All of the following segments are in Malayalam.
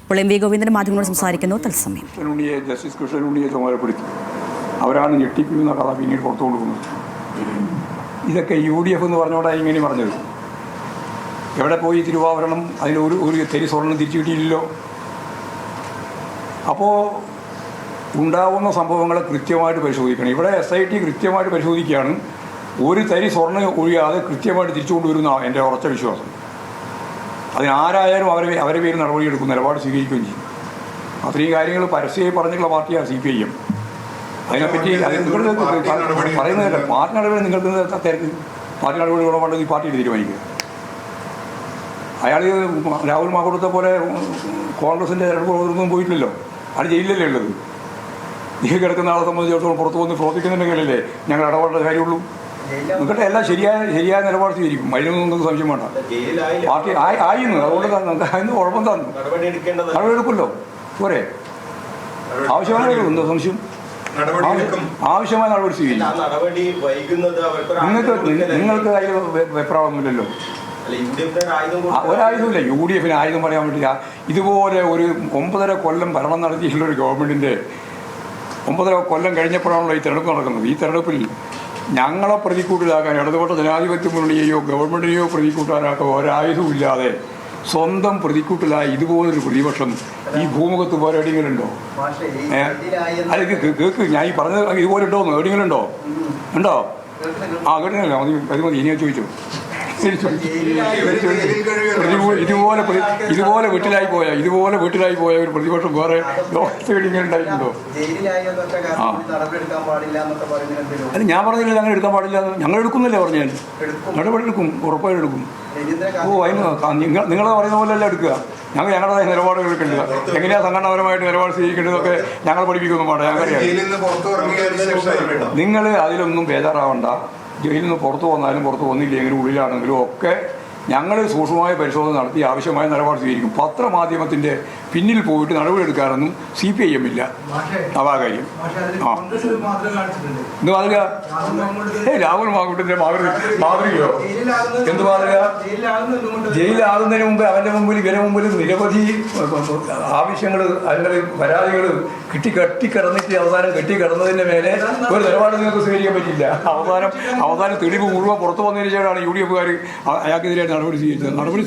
ഇപ്പോൾ എം വി ഗോവിന്ദൻ മാധ്യമങ്ങളോട് സംസാരിക്കുന്നു. തത്സമയം ജസ്റ്റിസ് കൃഷ്ണനുണ്ണിയെ ചുമതലപ്പെടുത്തി അവരാണ് ഞെട്ടിപ്പിക്കുന്ന കഥ പിന്നീട് പുറത്തു കൊടുക്കുന്നത്. ഇതൊക്കെ UDF എന്ന് പറഞ്ഞുകൊണ്ടാണ് ഇങ്ങനെ പറഞ്ഞത്. എവിടെ പോയി തിരുവാഭരണം, അതിന് തെരി സ്വർണ്ണം തിരിച്ചു കിട്ടിയില്ലല്ലോ. അപ്പോൾ ഉണ്ടാവുന്ന സംഭവങ്ങളെ കൃത്യമായിട്ട് പരിശോധിക്കണം. ഇവിടെ SIT കൃത്യമായിട്ട് പരിശോധിക്കുകയാണ്. ഒരു തരി സ്വർണ്ണം ഒഴിയാതെ കൃത്യമായിട്ട് തിരിച്ചു കൊണ്ടുവരുന്ന എൻ്റെ ഉറച്ച വിശ്വാസം. അതിനാരായാലും അവരെ പേര് നടപടിയെടുക്കും, നിലപാട് സ്വീകരിക്കുകയും ചെയ്യും. അത്രയും കാര്യങ്ങൾ പരസ്യമായി പറഞ്ഞിട്ടുള്ള പാർട്ടിയാണ് CPIM. അതിനെപ്പറ്റി പറയുന്നതല്ല, പാർട്ടി നടപടി നിങ്ങൾക്ക് തിരക്ക്. പാർട്ടി നടപടി വേണ്ടത് ഈ പാർട്ടി തീരുമാനിക്കുക. അയാൾ രാഹുൽ മാങ്കൂട്ടത്തെ പോലെ കോൺഗ്രസിൻ്റെ തിരഞ്ഞെടുപ്പ് പോയിട്ടില്ലല്ലോ. അയാൾ ജയിലിലല്ലേ ഉള്ളത്. നീ കിടക്കുന്ന ആളെ സംബന്ധിച്ചിടത്തോളം പുറത്തു വന്ന് പ്രവർത്തിക്കുന്നുണ്ടെങ്കിലല്ലേ ഞങ്ങൾ ഇടപെടേണ്ട കാര്യമുള്ളൂ. നിങ്ങളുടെ എല്ലാം ശരിയായ നിലപാട് സ്വീകരിക്കും. അതിനൊന്നും നിങ്ങൾക്ക് സംശയം വേണ്ട. പാർട്ടി ആയിരുന്നു, അതുകൊണ്ട് നമുക്ക് അതിന് കുഴപ്പം തന്നു. നടപടിയെടുക്കുമല്ലോ, പോരെ? ആവശ്യമായ എന്താ സംശയം? ആവശ്യമായ നടപടി സ്വീകരിക്കും. നിങ്ങൾക്ക് അതിൽ വെപ്രാളൊന്നുമില്ലല്ലോ. ഒരായുധമില്ല. UDF ആയുധം പറയാൻ പറ്റില്ല. ഇതുപോലെ ഒരു 9.5 കൊല്ലം ഭരണം നടത്തിയിട്ടുള്ള ഒരു ഗവൺമെൻറ്റിൻ്റെ 9.5 കൊല്ലം കഴിഞ്ഞപ്പോഴാണല്ലോ ഈ തെരഞ്ഞെടുപ്പ് നടക്കുന്നത്. ഈ തെരഞ്ഞെടുപ്പിൽ ഞങ്ങളെ പ്രതിക്കൂട്ടിലാക്കാൻ ഇടതുപക്ഷ ജനാധിപത്യ മുന്നണിയെയോ ഗവൺമെൻറ്റിനെയോ പ്രതിക്കൂട്ടാനാക്കാൻ ഒരായുധവും ഇല്ലാതെ സ്വന്തം പ്രതിക്കൂട്ടിലായ ഇതുപോലൊരു പ്രതിപക്ഷം ഈ ഭൂമുഖത്ത് വേറെ എവിടെയെങ്കിലുണ്ടോ? കേൾക്ക്, ഞാൻ ഈ പറഞ്ഞത് ഇതുപോലെ ഉണ്ടോ? എവിടെയെങ്കിലുണ്ടോ? ഉണ്ടോ? കേട്ടില്ല. അത് മതി. ഇനി ചോദിച്ചു. ഇതുപോലെ വീട്ടിലായി പോയ ഒരു പ്രതിപക്ഷം വേറെ ലോകത്തെവിടെയെങ്കിലുണ്ടായിട്ടുണ്ടോ? അല്ല, ഞാൻ പറഞ്ഞില്ല അങ്ങനെ എടുക്കാൻ പാടില്ല. ഞങ്ങൾ എടുക്കുന്നില്ല പറഞ്ഞു. ഞാൻ നടപടി എടുക്കും, ഉറപ്പായിട്ട് എടുക്കും. നിങ്ങൾ പറയുന്ന പോലെ അല്ല എടുക്കുക. ഞങ്ങളുടേതായ നിലപാടുകൾ എടുക്കേണ്ടത്. എങ്ങനെയാണ് സംഘടനാപരമായിട്ട് നിലപാട് സ്വീകരിക്കേണ്ടതൊക്കെ ഞങ്ങൾ പഠിപ്പിക്കുന്നു. പാടെ ഞങ്ങൾക്കറിയാം. നിങ്ങൾ അതിലൊന്നും ബേജാറാവണ്ട. ജയിലിൽ നിന്ന് പുറത്തു വന്നാലും പുറത്തു വന്നില്ലെങ്കിലും ഉള്ളിലാണെങ്കിലും ഒക്കെ ഞങ്ങൾ സൂക്ഷ്മമായ പരിശോധന നടത്തി ആവശ്യമായ നിലപാട് സ്വീകരിക്കും. പത്രമാധ്യമത്തിൻ്റെ പിന്നിൽ പോയിട്ട് നടപടിയെടുക്കാനൊന്നും CPIM ഇല്ല. അതാ കാര്യം. എന്ത് മാതൃക? രാഹുൽ മാങ്കൂട്ടത്തിൻ്റെ മാതൃകയോ? എന്ത് മാതൃക? ജയിലിലാകുന്നതിന് മുമ്പ് അവൻ്റെ മുമ്പിൽ നിരവധി ആവശ്യങ്ങൾ, അതിൻ്റെ പരാതികൾ കെട്ടിക്കിടന്നിട്ട് അവസാനം കെട്ടിക്കിടന്നതിൻ്റെ മേലെ ഒരു നിലപാട് നിങ്ങൾക്ക് സ്വീകരിക്കാൻ പറ്റില്ല. അവസാനം തെളിവ് മുഴുവൻ പുറത്തു വന്നതിന് ശേഷമാണ് UDFകാർ അയാൾക്കെതിരെ നടപടി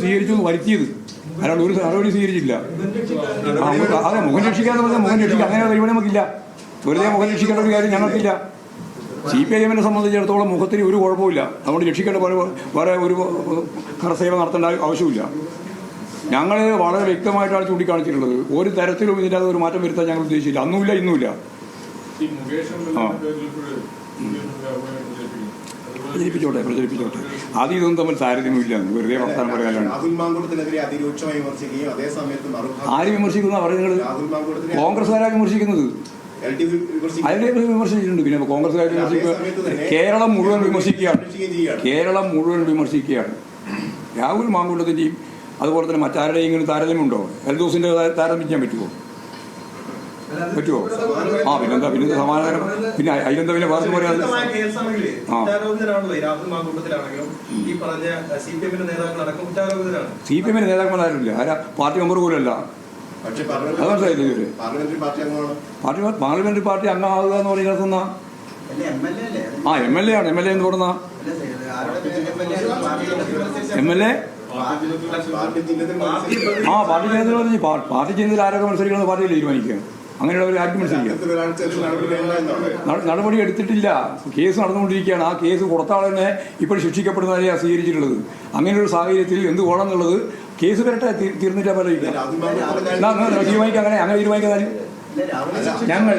സ്വീകരിച്ചു വരുത്തിയത്. അയാൾ ഒരു നടപടി സ്വീകരിച്ചില്ല. അതെ, മുഖം രക്ഷിക്കാന്ന് പറഞ്ഞാൽ മുഖം രക്ഷിക്കുക. അങ്ങനെ പരിപാടി നമുക്കില്ല. വെറുതെ മുഖം രക്ഷിക്കേണ്ട ഒരു കാര്യം ഞങ്ങൾക്കില്ല. CPIM സംബന്ധിച്ചിടത്തോളം മുഖത്തിന് ഒരു കുഴപ്പമില്ല. അതുകൊണ്ട് രക്ഷിക്കേണ്ട വേറെ ഒരു കരസേവ നടത്തേണ്ട ആവശ്യമില്ല. ഞങ്ങൾ വളരെ വ്യക്തമായിട്ടാണ് ചൂണ്ടിക്കാണിച്ചിട്ടുള്ളത്. ഒരു തരത്തിലും ഇതിൻ്റെ അത് ഒരു മാറ്റം വരുത്താൻ ഞങ്ങൾ ഉദ്ദേശിച്ചില്ല. അന്നുമില്ല, ഇന്നുമില്ല. പ്രചരിപ്പിച്ചോട്ടെ. അത് ഇതൊന്നും തമ്മിൽ താരതമ്യമില്ല. വെറുതെ വർത്താനം പറയാനാണ്. ആര് വിമർശിക്കുന്ന പറയുന്നത്? കോൺഗ്രസ്സുകാരാണ് വിമർശിക്കുന്നത്. അതിനെ വിമർശിച്ചിട്ടുണ്ട്. പിന്നെ കോൺഗ്രസ്സുകാർ കേരളം മുഴുവൻ വിമർശിക്കുകയാണ്. രാഹുൽ മാങ്കൂട്ടത്തിൻ്റെയും അതുപോലെ തന്നെ മറ്റാരുടെയെങ്കിലും താരതമ്യമുണ്ടോ? എൽദോസിൻ്റെ താരതമ്യം പറ്റുമോ? പിന്നെന്താ സമാധാനം? പിന്നെ അതിലെന്താ പിന്നെ വേറെ പറയാതെ? CPIM നേതാക്കന്മാരാരില്ല. ആരാ? പാർട്ടി മെമ്പർ പോലും അല്ല. അത് മനസ്സിലായില്ലേ? പാർലമെന്ററി പാർട്ടി അംഗമാകുക എന്ന് പറയുന്ന MLA ആണ്. MLA എന്ന് പറയുന്ന MLA പാർട്ടി ചെയ്യുന്നതിൽ പറഞ്ഞു. പാർട്ടി ചെയ്യുന്നതിൽ ആരൊക്കെ മത്സരിക്കുന്നത് പാർട്ടിയിൽ തീരുമാനിക്കുക. അങ്ങനെയുള്ളവർ ആർക്കും മത്സരിക്കാം. നടപടി എടുത്തിട്ടില്ല. കേസ് നടന്നുകൊണ്ടിരിക്കുകയാണ്. ആ കേസ് പുറത്താളെ ഇപ്പോൾ ശിക്ഷിക്കപ്പെടുന്നവരെയാണ് സ്വീകരിച്ചിട്ടുള്ളത്. അങ്ങനെയൊരു സാഹചര്യത്തിൽ എന്ത് വേണം എന്നുള്ളത് കേസ് വരട്ടെ, തീർന്നിട്ടാ പറയില്ല. തീരുമാനിക്കാം. അങ്ങനെ തീരുമാനിക്കാൻ ഞങ്ങൾ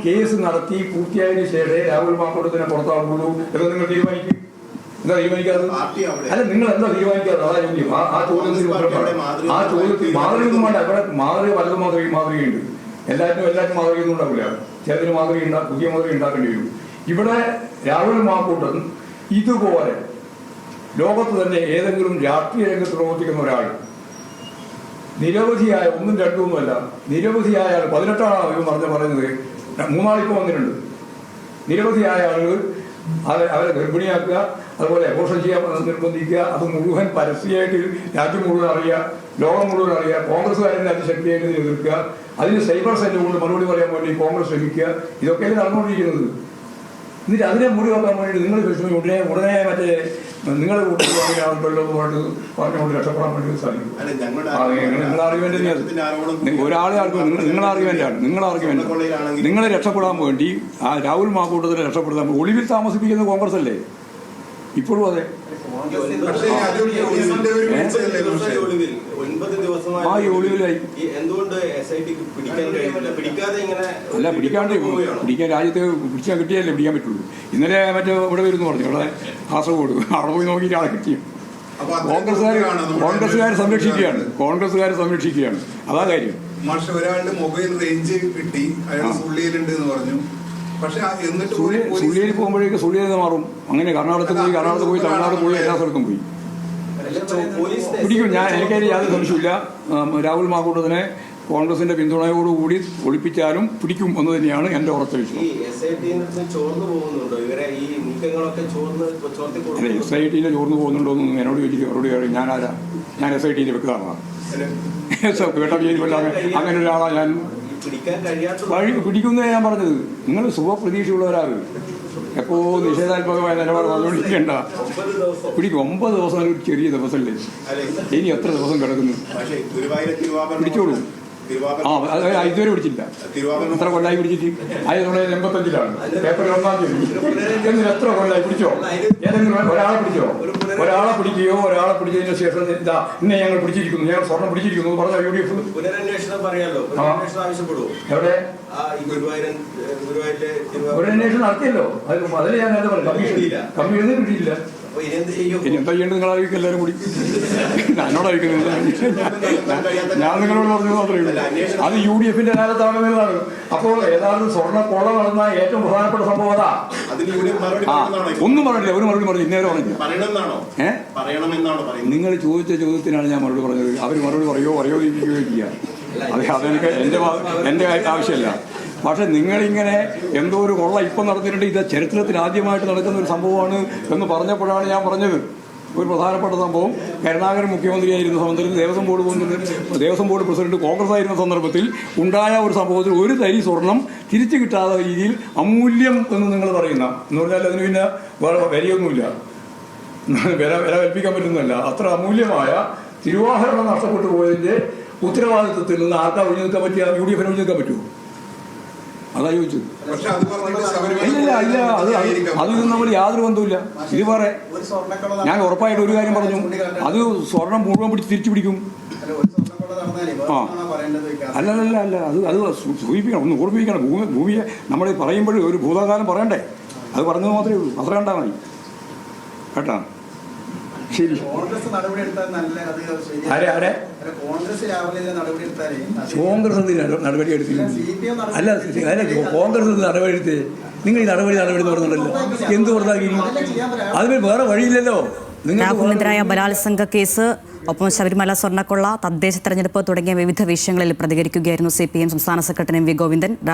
കേസ് നടത്തി പൂർത്തിയായതിനു ശേഷം രാഹുൽ മാങ്കൂട്ടത്തിനെ പുറത്താകുള്ളൂ എന്ന് നിങ്ങൾ തീരുമാനിക്കും. എന്താ തീരുമാനിക്കാതെ? അല്ല, നിങ്ങൾ എന്താ തീരുമാനിക്കാതെ? അതാ ചോദ്യം. ആ ചോദ്യത്തിന് മാതൃകയൊന്നും വേണ്ട. ഇവിടെ മാതൃക പലതും മാതൃകയുണ്ട്. എല്ലാറ്റിനും മാതൃകയൊന്നും ഉണ്ടാവില്ല. ചിലതിന് പുതിയ മാതൃക ഉണ്ടാക്കേണ്ടി വരും. ഇവിടെ രാഹുൽ മാങ്കൂട്ടൻ ഇതുപോലെ ലോകത്ത് തന്നെ ഏതെങ്കിലും രാഷ്ട്രീയ രംഗത്ത് പ്രവർത്തിക്കുന്ന ഒരാൾ നിരവധിയായ, ഒന്നും രണ്ടൊന്നുമല്ല, നിരവധിയായ ആൾ, 18 ഇവൻ പറയുന്നത്, 3 ആളിപ്പോൾ വന്നിട്ടുണ്ട്. നിരവധിയായ ആളുകൾ അവരെ ഗർഭിണിയാക്കുക, അതുപോലെ അബോർഷൻ ചെയ്യാൻ നിർബന്ധിക്കുക, അത് മുഴുവൻ പരസ്യമായിട്ട് രാജ്യം മുഴുവൻ അറിയുക, ലോകം മുഴുവൻ അറിയുക, കോൺഗ്രസ്സുകാരെ അതിശക്തിയായിട്ട് എതിർക്കുക, അതിന് സൈബർ സെല്ല് കൊണ്ട് മറുപടി പറയാൻ വേണ്ടി കോൺഗ്രസ് ശ്രമിക്കുക, ഇതൊക്കെയാണ് നടന്നുകൊണ്ടിരിക്കുന്നത്. എന്നിട്ട് അതിനെ മുറി വെക്കാൻ വേണ്ടിയിട്ട് നിങ്ങൾ ഉടനെ മറ്റേ നിങ്ങളെ കൂട്ടുകാരുണ്ടല്ലോ പറഞ്ഞുകൊണ്ട് രക്ഷപ്പെടാൻ വേണ്ടി സാധിക്കും. നിങ്ങൾ ആർഗ്യുമെന്റ് ഒരാളെ നിങ്ങൾ ആർഗ്യുമെന്റാണ് നിങ്ങൾ രക്ഷപ്പെടാൻ വേണ്ടി ആ രാഹുൽ മാക്കൂട്ടത്തിനെ രക്ഷപ്പെടുത്താൻ ഒളിവിൽ താമസിപ്പിക്കുന്ന കോൺഗ്രസ് അല്ലേ ഇപ്പോഴും? അതെ, ആ ഈ ഒളിവിലായി അല്ല പിടിക്കാൻ രാജ്യത്ത് പിടിച്ചാൽ കിട്ടിയല്ലേ പിടിക്കാൻ പറ്റുള്ളൂ. ഇന്നലെ മറ്റേ ഇവിടെ വരുന്നു പറഞ്ഞു, ഇവിടെ കാസർഗോഡ് അവിടെ പോയി നോക്കിയിട്ട് ആളെ കിട്ടിയും. കോൺഗ്രസ്സുകാർ സംരക്ഷിക്കുകയാണ്, അതാ കാര്യം. പക്ഷെ ഒരാളുടെ മൊബൈൽ റേഞ്ച് കിട്ടി, അയാൾ സുള്ളിയിലുണ്ട് എന്ന് പറഞ്ഞു. പക്ഷെ സുള്ളിയിൽ പോകുമ്പോഴേക്ക് സുള്ളിയിൽ മാറും. അങ്ങനെ കർണാടകത്തിൽ പോയി തമിഴ്നാട് പോയി എല്ലാ സ്ഥലത്തും പോയി പിടിക്കും. എനിക്കതിൽ യാതൊരു സംശയമില്ല. രാഹുൽ മാക്കൂട്ടത്തിനെ കോൺഗ്രസിന്റെ പിന്തുണയോടുകൂടി ഒളിപ്പിച്ചാലും പിടിക്കും എന്ന് തന്നെയാണ് എന്റെ ഉറച്ച വിശ്വാസം. SIT ചോർന്നു പോകുന്നുണ്ടോ എന്ന് എന്നോട് ചോദിച്ചിട്ട് അവരോട് ഞാൻ SIT വെക്കാറാണ്. അങ്ങനെ ഒരാളാണ് ഞാൻ. പിടിക്കുന്നേ ഞാൻ പറഞ്ഞത്. നിങ്ങൾ ശുഭപ്രതീക്ഷയുള്ളവരാണ്. എപ്പോ നിഷേധാത്മകമായ നിലപാട് പറഞ്ഞുകൊണ്ടിരിക്കേണ്ട. പിടിക്കും. 9 ദിവസം ഒരു ചെറിയ ദിവസമല്ലേ, ഇനി എത്ര ദിവസം കിടക്കുന്നു? പിടിച്ചോളൂ. ഇതുവരെ പിടിച്ചില്ല. എത്ര കൊല്ലായി പിടിച്ചിട്ട്? 1985 പേപ്പറിൽ 1-ാം തീയതി. എന്നിട്ട് എത്ര കൊല്ലായി പിടിച്ചോ? ഏതെങ്കിലും ഒരാളെ പിടിക്കുകയോ ഒരാളെ പിടിച്ചതിന് ശേഷം ഇന്നെ ഞങ്ങൾ പിടിച്ചിരിക്കുന്നു, ഞങ്ങൾ സ്വർണം പിടിച്ചിരിക്കുന്നു എന്ന് പറഞ്ഞ UDF എവിടെ ഒരു അന്വേഷണം നടത്തിയല്ലോ. അതിൽ ഞാൻ നേരത്തെ പറഞ്ഞു കമ്മീഷൻ കിട്ടിയില്ല. ഇനി എന്താ ചെയ്യേണ്ടത് നിങ്ങൾ അറിയിക്കും. എല്ലാവരും കൂടി എന്നോട് അറിയിക്കുന്നില്ല. ഞാൻ നിങ്ങളോട് പറഞ്ഞു മാത്രമേ ഉള്ളൂ. അത് UDF കാലത്താണെന്നുള്ളതാണ്. അപ്പോൾ ഏതാണ്ട് സ്വർണ്ണക്കൊള്ള നടന്ന ഏറ്റവും പ്രധാനപ്പെട്ട സംഭവം അതാ. ഒന്നും പറഞ്ഞില്ല, ഒരു മറുപടി പറഞ്ഞു. ഇന്നേരം പറഞ്ഞില്ല. നിങ്ങൾ ചോദിച്ച ചോദ്യത്തിനാണ് ഞാൻ മറുപടി പറഞ്ഞത്. അവർ മറുപടി പറയുകയോ ഇരിക്കുകയോ ചെയ്യുക. അതെനിക്ക് എന്റെ ആവശ്യമല്ല. പക്ഷെ നിങ്ങളിങ്ങനെ എന്തോ ഒരു കൊള്ള ഇപ്പം നടത്തിയിട്ടുണ്ട്, ഇത് ചരിത്രത്തിൽ ആദ്യമായിട്ട് നടക്കുന്ന ഒരു സംഭവമാണ് എന്ന് പറഞ്ഞപ്പോഴാണ് ഞാൻ പറഞ്ഞത്. ഒരു പ്രധാനപ്പെട്ട സംഭവം, കരുണാകരൻ മുഖ്യമന്ത്രിയായിരുന്ന സമയത്ത് ദേവസ്വം ബോർഡ് പ്രസിഡന്റ് കോൺഗ്രസ് ആയിരുന്ന സന്ദർഭത്തിൽ ഉണ്ടായ ഒരു സംഭവത്തിൽ ഒരു തരി സ്വർണം തിരിച്ചു കിട്ടാത്ത രീതിയിൽ അമൂല്യം എന്ന് നിങ്ങൾ പറയുന്ന എന്ന് പറഞ്ഞാൽ അതിന് പിന്നെ വിലയൊന്നുമില്ല, വില കൽപ്പിക്കാൻ പറ്റുന്നതല്ല. അത്ര അമൂല്യമായ തിരുവാഭരണം നഷ്ടപ്പെട്ടു പോയതിന്റെ ഉത്തരവാദിത്വത്തിൽ നിന്ന് ആർക്കാ ഒഴിഞ്ഞു നിൽക്കാൻ പറ്റിയ? UDF ഒഴിഞ്ഞു നിൽക്കാൻ പറ്റുമോ? അതാ ചോദിച്ചത്. ഇല്ല അത് നമ്മൾ യാതൊരു ബന്ധവുമില്ല. ഇത് പറ, ഞാൻ ഉറപ്പായിട്ട് ഒരു കാര്യം പറഞ്ഞു, അത് സ്വർണം മുഴുവൻ പിടിച്ച് തിരിച്ചു പിടിക്കും. അല്ല അത് സൂചിപ്പിക്കണം, ഒന്ന് ഓർമ്മിപ്പിക്കണം. ഭൂമിയെ നമ്മൾ പറയുമ്പോൾ ഒരു ഭൂതകാലം പറയണ്ടേ? അത് പറഞ്ഞത് മാത്രമേ ഉള്ളൂ. അത്ര കണ്ടാൽ മതി കേട്ടാ. ശരി. കോൺഗ്രസ് നടപടി എടുത്തില്ല. അല്ല കോൺഗ്രസ് നടപടി എടുത്ത് നിങ്ങൾ ഈ നടപടി എന്ന് പറഞ്ഞിട്ടുണ്ടല്ലോ. എന്ത് പറഞ്ഞാൽ അതിന് വേറെ വഴിയില്ലല്ലോ. രാഹുലിനെതിരായ ബലാത്സംഗ കേസ്, ഒപ്പം ശബരിമല സ്വർണ്ണക്കൊള്ള, തദ്ദേശ തെരഞ്ഞെടുപ്പ് തുടങ്ങിയ വിവിധ വിഷയങ്ങളിൽ പ്രതികരിക്കുകയായിരുന്നു CPM സംസ്ഥാന സെക്രട്ടറി MV ഗോവിന്ദൻ.